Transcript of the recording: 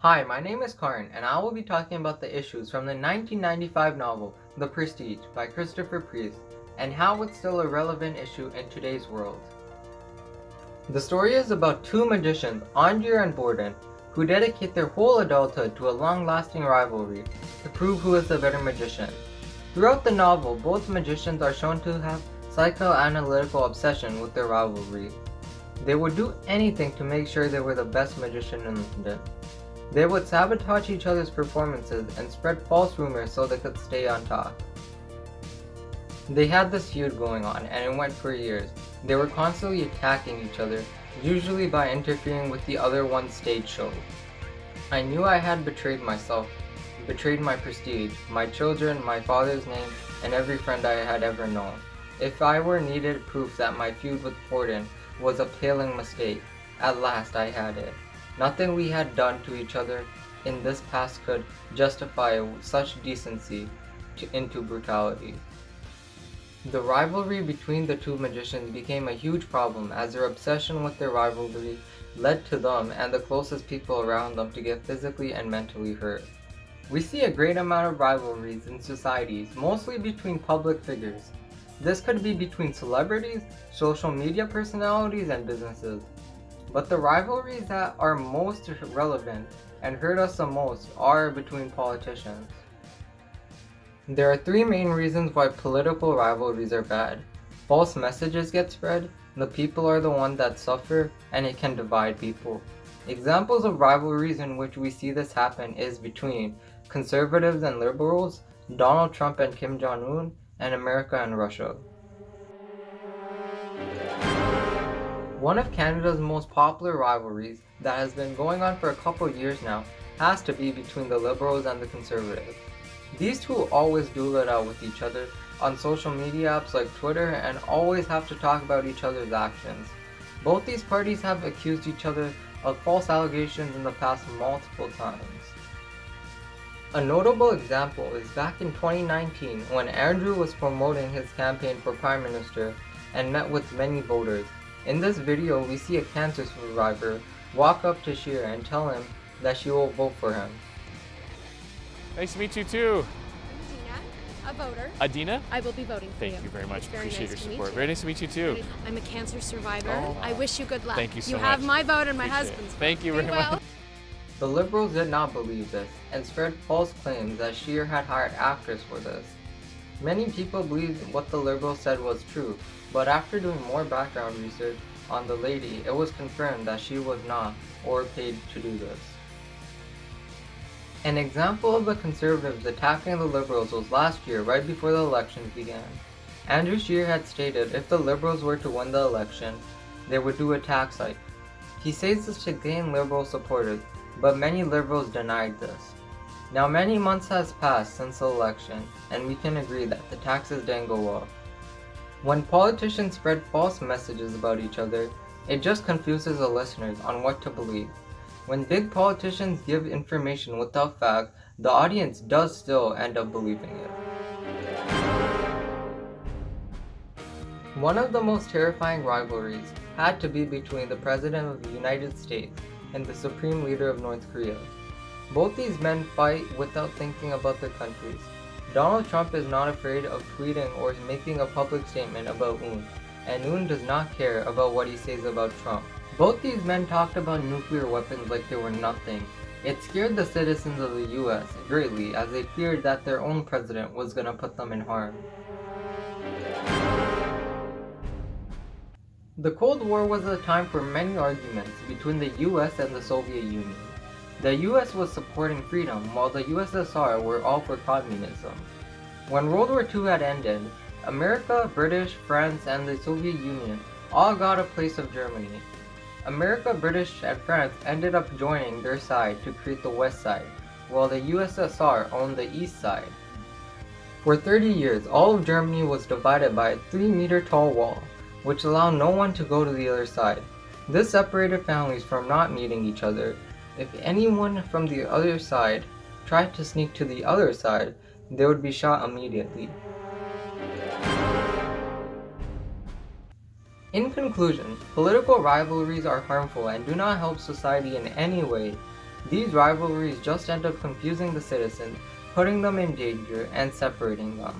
Hi, my name is Karan, and I will be talking about the issues from the 1995 novel The Prestige by Christopher Priest and how it's still a relevant issue in today's world. The story is about two magicians, Andrea and Borden, who dedicate their whole adulthood to a long-lasting rivalry to prove who is the better magician. Throughout the novel, both magicians are shown to have psychoanalytical obsession with their rivalry. They would do anything to make sure they were the best magician in London. They would sabotage each other's performances and spread false rumors so they could stay on top. They had this feud going on, and it went for years. They were constantly attacking each other, usually by interfering with the other one's stage show. I knew I had betrayed myself, betrayed my prestige, my children, my father's name, and every friend I had ever known. If I were needed proof that my feud with Borden was a paling mistake, at last I had it. Nothing we had done to each other in this past could justify such decency into brutality. The rivalry between the two magicians became a huge problem as their obsession with their rivalry led to them and the closest people around them to get physically and mentally hurt. We see a great amount of rivalries in societies, mostly between public figures. This could be between celebrities, social media personalities, and businesses. But the rivalries that are most relevant and hurt us the most are between politicians. There are three main reasons why political rivalries are bad. False messages get spread, the people are the ones that suffer, and it can divide people. Examples of rivalries in which we see this happen is between conservatives and liberals, Donald Trump and Kim Jong-un, and America and Russia. One of Canada's most popular rivalries that has been going on for a couple years now has to be between the Liberals and the Conservatives. These two always duel it out with each other on social media apps like Twitter and always have to talk about each other's actions. Both these parties have accused each other of false allegations in the past multiple times. A notable example is back in 2019 when Andrew was promoting his campaign for Prime Minister and met with many voters. In this video, we see a cancer survivor walk up to Sheer and tell him that she will vote for him. Nice to meet you too. I'm Dina, a voter. Adina? I will be voting for you. Thank you very much. It's very Appreciate nice your to support. meet Very nice to meet you too. I'm a cancer survivor. Oh. I wish you good luck. Thank you so You much. have my vote and my Appreciate it. husband's vote. Thank you Be very well. much. The Liberals did not believe this and spread false claims that Sheer had hired actors for this. Many people believed what the Liberals said was true, but after doing more background research on the lady, it was confirmed that she was not or paid to do this. An example of the Conservatives attacking the Liberals was last year, right before the elections began. Andrew Scheer had stated if the Liberals were to win the election, they would do a tax hike. He says this to gain Liberal supporters, but many Liberals denied this. Now many months has passed since the election, and we can agree that the taxes didn't go up. When politicians spread false messages about each other, it just confuses the listeners on what to believe. When big politicians give information without fact, the audience does still end up believing it. One of the most terrifying rivalries had to be between the President of the United States and the Supreme Leader of North Korea. Both these men fight without thinking about their countries. Donald Trump is not afraid of tweeting or making a public statement about Un, and Un does not care about what he says about Trump. Both these men talked about nuclear weapons like they were nothing. It scared the citizens of the US greatly as they feared that their own president was going to put them in harm. The Cold War was a time for many arguments between the US and the Soviet Union. The US was supporting freedom while the USSR were all for communism. When World War II had ended, America, British, France, and the Soviet Union all got a place of Germany. America, British, and France ended up joining their side to create the West Side, while the USSR owned the East Side. For 30 years, all of Germany was divided by a 3-meter tall wall, which allowed no one to go to the other side. This separated families from not meeting each other. If anyone from the other side tried to sneak to the other side, they would be shot immediately. In conclusion, political rivalries are harmful and do not help society in any way. These rivalries just end up confusing the citizens, putting them in danger, and separating them.